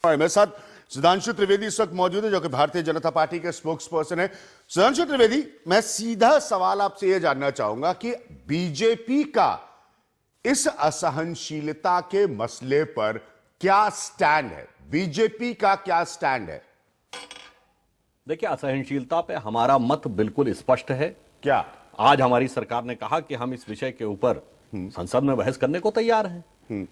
मेरे साथ सुधांशु त्रिवेदी इस वक्त मौजूद है जो कि भारतीय जनता पार्टी के स्पोक्स पर्सन है। सुधांशु त्रिवेदी, मैं सीधा सवाल आपसे यह जानना चाहूंगा कि बीजेपी का इस असहनशीलता के मसले पर क्या स्टैंड है? बीजेपी का क्या स्टैंड है? देखिए, असहनशीलता पे हमारा मत बिल्कुल स्पष्ट है। क्या आज हमारी सरकार ने कहा कि हम इस विषय के ऊपर संसद में बहस करने को तैयार हैं।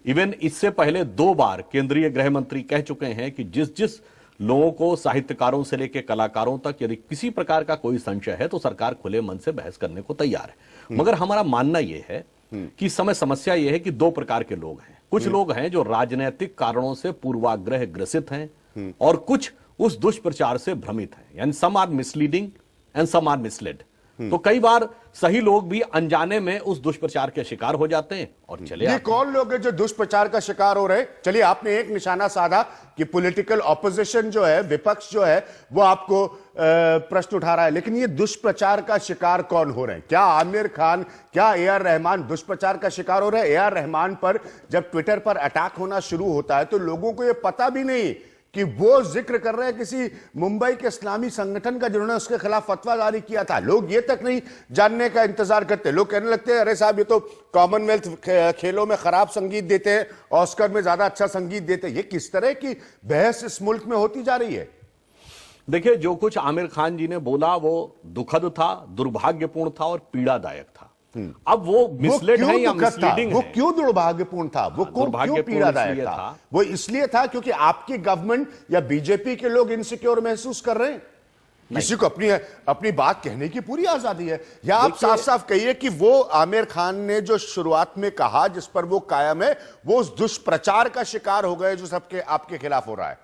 इवन इससे पहले 2 बार केंद्रीय गृह मंत्री कह चुके हैं कि जिस जिस लोगों को, साहित्यकारों से लेकर कलाकारों तक, यदि किसी प्रकार का कोई संशय है तो सरकार खुले मन से बहस करने को तैयार है। मगर हमारा मानना यह है कि इस समय समस्या यह है कि 2 प्रकार के लोग हैं। कुछ लोग हैं जो राजनीतिक कारणों से पूर्वाग्रह ग्रसित हैं और कुछ उस दुष्प्रचार से भ्रमित हैं, यानी some are misleading and some are misled. तो कई बार सही लोग भी अनजाने में उस दुष्प्रचार के शिकार हो जाते हैं और चले ये आते कौन लोग हैं जो दुष्प्रचार का शिकार हो रहे हैं? चलिए, आपने एक निशाना साधा कि पॉलिटिकल ऑपोजिशन जो है, विपक्ष जो है, वो आपको प्रश्न उठा रहा है, लेकिन ये दुष्प्रचार का शिकार कौन हो रहे हैं? क्या आमिर खान, क्या ए.आर. रहमान दुष्प्रचार का शिकार हो रहे हैं? ए.आर. रहमान पर जब ट्विटर पर अटैक होना शुरू होता है तो लोगों को यह पता भी नहीं कि वो जिक्र कर रहे हैं किसी मुंबई के इस्लामी संगठन का जिन्होंने उसके खिलाफ फतवा जारी किया था। लोग ये तक नहीं जानने का इंतजार करते। लोग कहने लगते हैं, अरे साहब, ये तो कॉमनवेल्थ खेलों में खराब संगीत देते हैं, ऑस्कर में ज्यादा अच्छा संगीत देते हैं। ये किस तरह की बहस इस मुल्क में होती जा रही है? देखिए, जो कुछ आमिर खान जी ने बोला वो दुखद था, दुर्भाग्यपूर्ण था और पीड़ादायक था। अब वो मिसलेड है या मिसलीडिंग है? वो क्यों दुर्भाग्यपूर्ण था? वो क्यों पीड़ादायक था? वो इसलिए था क्योंकि आपकी गवर्नमेंट या बीजेपी के लोग इनसिक्योर महसूस कर रहे हैं। किसी को अपनी बात कहने की पूरी आजादी है। या आप साफ साफ कहिए कि वो आमिर खान ने जो शुरुआत में कहा, जिस पर वो कायम है, वो उस दुष्प्रचार का शिकार हो गए जो सबके आपके खिलाफ हो रहा है।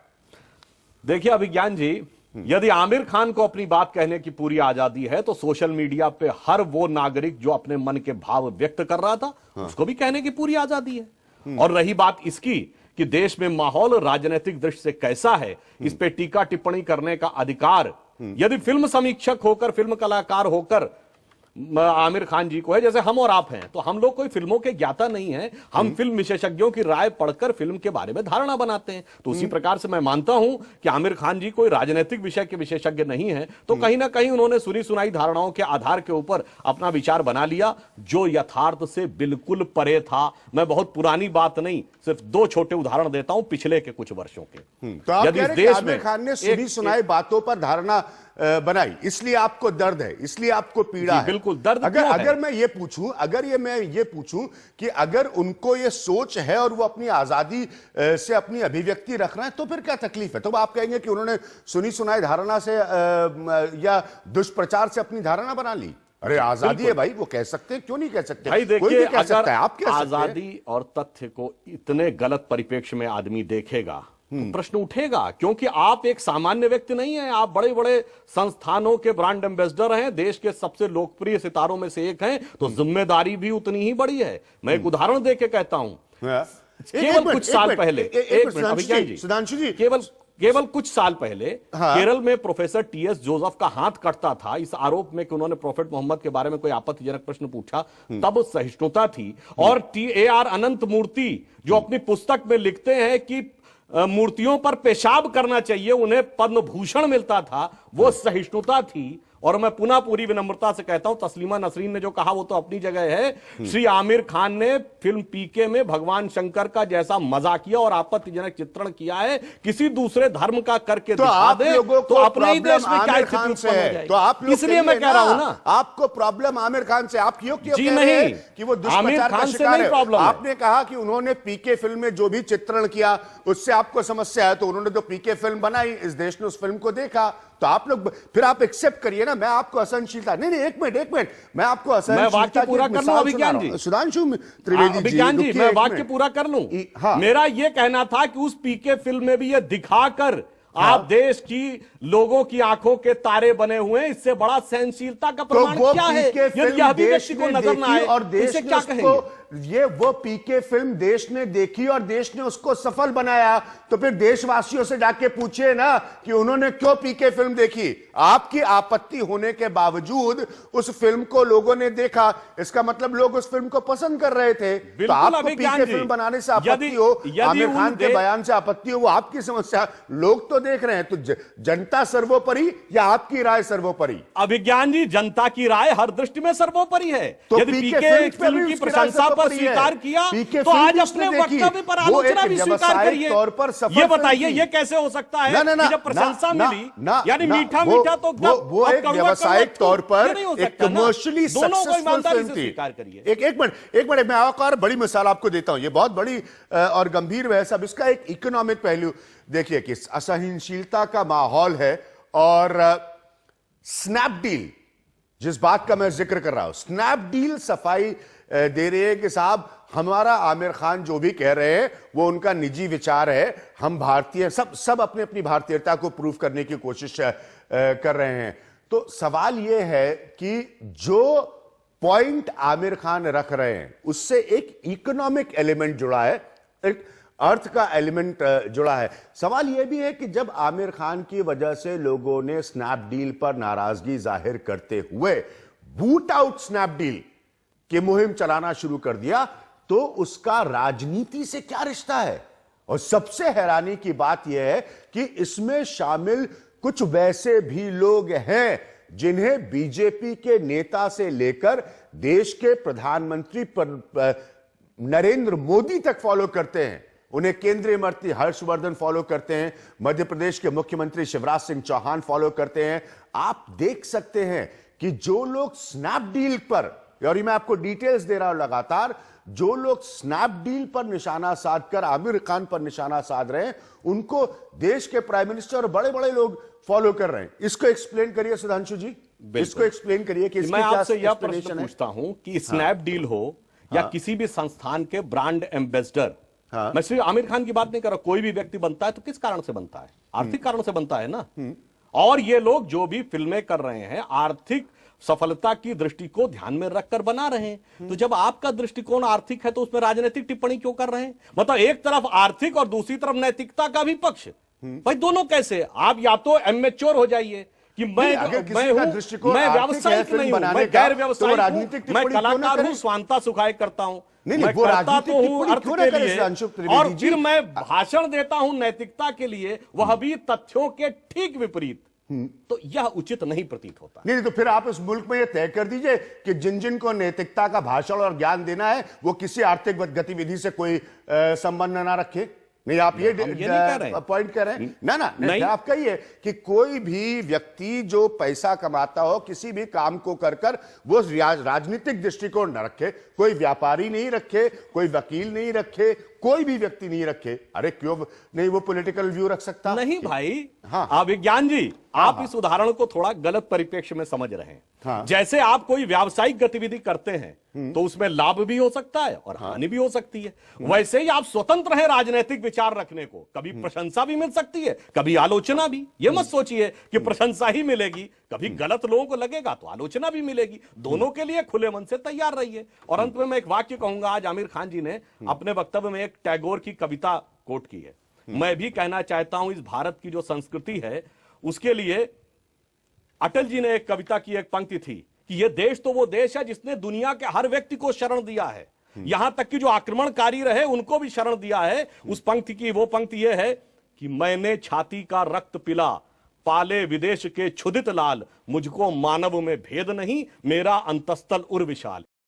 देखिए अभिज्ञान जी, यदि आमिर खान को अपनी बात कहने की पूरी आजादी है तो सोशल मीडिया पे हर वो नागरिक जो अपने मन के भाव व्यक्त कर रहा था, उसको भी कहने की पूरी आजादी है। और रही बात इसकी कि देश में माहौल राजनीतिक दृष्टि से कैसा है, इस पे टीका टिप्पणी करने का अधिकार यदि फिल्म समीक्षक होकर, फिल्म कलाकार होकर आमिर खान जी को है, जैसे हम और आप हैं, तो हम लोग कोई फिल्मों के ज्ञाता नहीं हैं। हम फिल्म विशेषज्ञों की राय पढ़कर फिल्म के बारे में धारणा बनाते हैं। तो उसी प्रकार से मैं मानता हूं कि आमिर खान जी कोई राजनीतिक विषय के विशेषज्ञ नहीं है। तो कहीं ना कहीं उन्होंने सुनी सुनाई धारणाओं के आधार के ऊपर अपना विचार बना लिया जो यथार्थ से बिल्कुल परे था। मैं बहुत पुरानी बात नहीं, सिर्फ 2 छोटे उदाहरण देता हूं पिछले के कुछ वर्षों के। तो आप कह रहे हैं कि आमिर खान ने सुनी सुनाई बातों पर धारणा बनाई, इसलिए आपको दर्द है, इसलिए आपको पीड़ा है। बिल्कुल दर्द। अगर मैं ये पूछूं कि अगर उनको ये सोच है और वो अपनी आजादी से अपनी अभिव्यक्ति रख रहे हैं तो फिर क्या तकलीफ है? तो आप कहेंगे कि उन्होंने सुनी सुनाई धारणा से या दुष्प्रचार से अपनी धारणा बना ली। अरे आजादी है भाई, वो कह सकते हैं, क्यों नहीं कह सकते? भाई देखिए, अगर आप आजादी और तथ्य को इतने गलत परिप्रेक्ष्य में आदमी देखेगा तो प्रश्न उठेगा, क्योंकि आप एक सामान्य व्यक्ति नहीं है। आप बड़े बड़े संस्थानों के ब्रांड एम्बेसडर हैं, देश के सबसे लोकप्रिय सितारों में से एक हैं, तो जिम्मेदारी भी उतनी ही बड़ी है। मैं एक उदाहरण देके कहता हूं। केवल कुछ साल पहले, एक मिनट अभिज्ञान जी, सुधांशु जी, केवल कुछ साल पहले केरल में प्रोफेसर टी.एस. जोसेफ का हाथ कटता था इस आरोप में कि उन्होंने प्रोफेट मोहम्मद के बारे में कोई आपत्तिजनक प्रश्न पूछा। तब सहिष्णुता थी। और ए.आर. अनंत मूर्ति जो अपनी पुस्तक में लिखते हैं कि मूर्तियों पर पेशाब करना चाहिए, उन्हें पद्म भूषण मिलता था, वो सहिष्णुता थी। और मैं पुनः पूरी विनम्रता से कहता हूं, तस्लीमा नसरीन ने जो कहा वो तो अपनी जगह है। श्री आमिर खान ने फिल्म पीके में भगवान शंकर का जैसा मजाकिया और आपत्तिजनक चित्रण किया है, किसी दूसरे धर्म का करके दिखा दे तो अपने ही देश में क्या स्थिति उत्पन्न हो जाएगी। तो आप लोग, इसलिए मैं कह रहा हूं ना, आपको प्रॉब्लम आमिर खान से। आप क्यों जी नहीं कि वो दुष्प्रचार का शिकार है? आपने कहा कि उन्होंने पीके फिल्म में जो भी चित्रण किया उससे आपको समस्या है, तो उन्होंने तो पीके फिल्म बनाई, इस देश ने उस फिल्म को देखा, तो आप लोग फिर आप एक्सेप्ट करिए ना। मैं आपको असहनशीलता नहीं, एक मिनट, मैं आपको असहनशीलता पूरा कर लूं अभिज्ञान जी, सुधांशु त्रिवेदी जी, मैं वाक्य पूरा कर लूं। मेरा यह कहना था कि उस पीके फिल्म में भी यह दिखाकर आप देश की लोगों की आंखों के तारे बने हुए हैं, इससे बड़ा सहनशीलता का प्रमाण क्या है? यदि अभिव्यक्ति को नजर ना आए और देश क्या कहेंगे? वो पीके फिल्म देश ने देखी और देश ने उसको सफल बनाया, तो फिर देशवासियों से जाके पूछिए ना कि उन्होंने क्यों पीके फिल्म देखी। आपकी आपत्ति होने के बावजूद उस फिल्म को लोगों ने देखा, इसका मतलब लोग उस फिल्म को पसंद कर रहे थे। तो आपको पीके फिल्म बनाने से आपत्ति हो, आमिर खान के बयान से आपत्ति हो, वो आपकी समस्या। लोग तो देख रहे हैं, तो जनता सर्वोपरि या आपकी राय सर्वोपरि? अभिज्ञान जी, जनता की राय हर दृष्टि में सर्वोपरि है। तो यदि पीके फिल्म की प्रशंसा पर स्वीकार किया तो आज अपने वक्तव्य पर आलोचना भी स्वीकार करिए। ये बताइए, ये कैसे हो सकता है कि जब प्रशंसा मिली, यानी मीठा मीठा, तो वो एक व्यावसायिक तौर पर एक कमर्शियली सक्सेसफुल फिल्म थी। एक मिनट मैं और बड़ी मिसाल आपको देता हूं, ये बहुत बड़ी और गंभीर बहस। अब इसका एक इकोनॉमिक पहलू देखिए कि असहनशीलता का माहौल है, और स्नैपडील, जिस बात का मैं जिक्र कर रहा हूं, स्नैपडील सफाई दे रही है कि साहब हमारा आमिर खान जो भी कह रहे हैं वो उनका निजी विचार है, हम भारतीय सब अपनी अपनी भारतीयता को प्रूव करने की कोशिश कर रहे हैं। तो सवाल यह है कि जो पॉइंट आमिर खान रख रहे हैं उससे एक इकोनॉमिक एलिमेंट जुड़ा है, एक अर्थ का एलिमेंट जुड़ा है। सवाल यह भी है कि जब आमिर खान की वजह से लोगों ने स्नैपडील पर नाराजगी जाहिर करते हुए बूट आउट स्नैपडील की मुहिम चलाना शुरू कर दिया, तो उसका राजनीति से क्या रिश्ता है? और सबसे हैरानी की बात यह है कि इसमें शामिल कुछ वैसे भी लोग हैं जिन्हें बीजेपी के नेता से लेकर देश के प्रधानमंत्री पर नरेंद्र मोदी तक फॉलो करते हैं, उन्हें केंद्रीय मंत्री हर्षवर्धन फॉलो करते हैं, मध्य प्रदेश के मुख्यमंत्री शिवराज सिंह चौहान फॉलो करते हैं। आप देख सकते हैं कि जो लोग स्नैपडील पर, और मैं आपको डिटेल्स दे रहा हूं लगातार, जो लोग स्नैपडील पर निशाना साधकर आमिर खान पर निशाना साध रहे हैं, उनको देश के प्राइम मिनिस्टर और बड़े बड़े लोग फॉलो कर रहे हैं। इसको एक्सप्लेन करिए सुधांशु जी, इसको एक्सप्लेन करिए कि मैं आपसे यह प्रश्न पूछता हूं कि स्नैपडील हो या किसी भी संस्थान के ब्रांड एम्बेसडर, मैं सिर्फ आमिर खान की बात नहीं कर रहा, कोई भी व्यक्ति बनता है तो किस कारण से बनता है? आर्थिक कारण से बनता है ना। और ये लोग जो भी फिल्में कर रहे हैं आर्थिक सफलता की दृष्टि को ध्यान में रखकर बना रहे हैं। तो जब आपका दृष्टिकोण आर्थिक है तो उसमें राजनीतिक टिप्पणी क्यों कर रहे हैं? मतलब एक तरफ आर्थिक और दूसरी तरफ नैतिकता का भी पक्ष, भाई दोनों कैसे? आप या तो इमेच्योर हो जाइए कि मैं व्यावसायिक नहीं हूं, मैं गैर व्यावसायिक हूं, मैं कलाकार हूं, स्वांता सुखाए करता हूं, मैं करता तो हूं अर्थ के लिए, और फिर मैं भाषण देता हूं नैतिकता के लिए, वह भी तथ्यों के ठीक विपरीत। तो यह उचित नहीं प्रतीत होता। नहीं तो फिर आप इस मुल्क में यह तय कर दीजिए कि जिन जिन को नैतिकता का भाषण और ज्ञान देना है वो किसी आर्थिक गतिविधि से कोई संबंध ना रखे। नहीं, आप ये पॉइंट कह रहे हैं ना नहीं, आप कहिए कि कोई भी व्यक्ति जो पैसा कमाता हो किसी भी काम को कर वो राजनीतिक दृष्टिकोण न रखे, कोई व्यापारी नहीं रखे, कोई वकील नहीं रखे, कोई भी व्यक्ति नहीं रखे। अरे क्यों नहीं वो पॉलिटिकल व्यू रख सकता? नहीं भाई, अभिज्ञान जी, आप इस उदाहरण को थोड़ा गलत परिप्रेक्ष्य में समझ रहे हैं। जैसे आप कोई व्यावसायिक गतिविधि करते हैं तो उसमें लाभ भी हो सकता है और हानि भी हो सकती है, वैसे ही आप स्वतंत्र हैं राजनीतिक विचार रखने को। कभी प्रशंसा भी मिल सकती है, कभी आलोचना भी। ये मत सोचिए कि प्रशंसा ही मिलेगी, कभी गलत लोगों को लगेगा तो आलोचना भी मिलेगी। दोनों के लिए खुले मन से तैयार रहिए। और अंत में मैं एक वाक्य कहूंगा, आज आमिर खान जी ने अपने वक्तव्य में एक टैगोर की कविता कोट की है। मैं भी कहना चाहता हूं, इस भारत की जो संस्कृति है उसके लिए अटल जी ने एक कविता की एक पंक्ति थी कि यह देश तो वो देश है जिसने दुनिया के हर व्यक्ति को शरण दिया है, यहां तक कि जो आक्रमणकारी रहे उनको भी शरण दिया है। उस पंक्ति की वो पंक्ति यह है कि मैंने छाती का रक्त पिला, पाले विदेश के क्षुधित लाल, मुझको मानव में भेद नहीं, मेरा अंतस्तल उर विशाल।